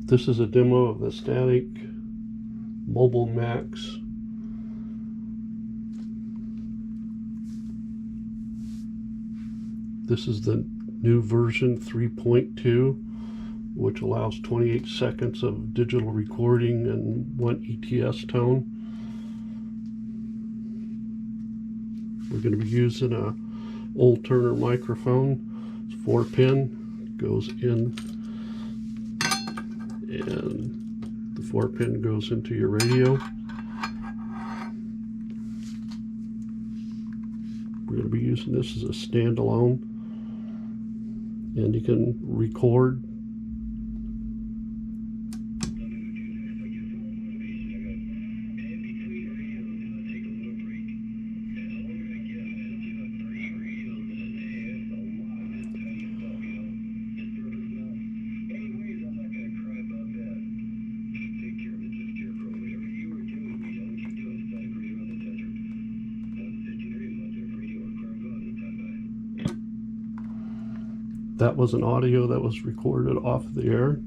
This is a demo of the Astatic Mobile Max. This is the new version 3.2, which allows 28 seconds of digital recording and 1 ETS tone. We're going to be using a old Turner microphone. It's 4-pin, goes in, and the 4-pin goes into your radio. We're going to be using this as a standalone, and you can record. That was an audio that was recorded off the air.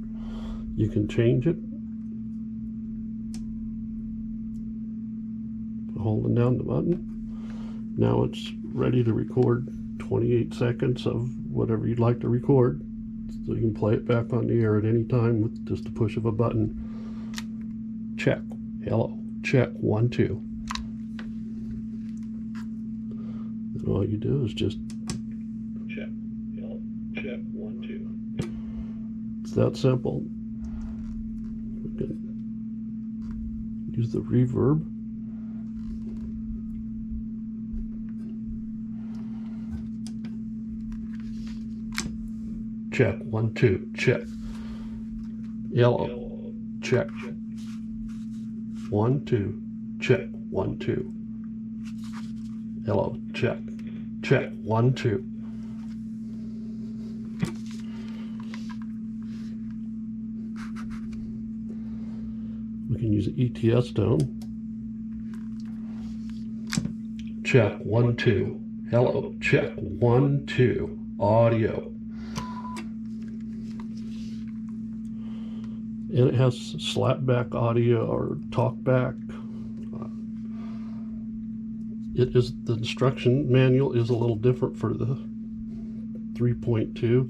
You can change it holding down the button. Now it's ready to record 28 seconds of whatever you'd like to record. So you can play it back on the air at any time with just a push of a button. Check. Hello. Check. 1, 2. And all you do is just check. Hello. Check. 1, 2. It's that simple. We can use the reverb. Check. 1, 2. Check. Yellow. Check. 1, 2. Check. 1, 2. Yellow. Check. Check. 1, 2. We can use an ETS tone. Check. 1, 2. Hello. Check. 1, 2. Audio. And it has slapback audio or talkback. The instruction manual is a little different for the 3.2.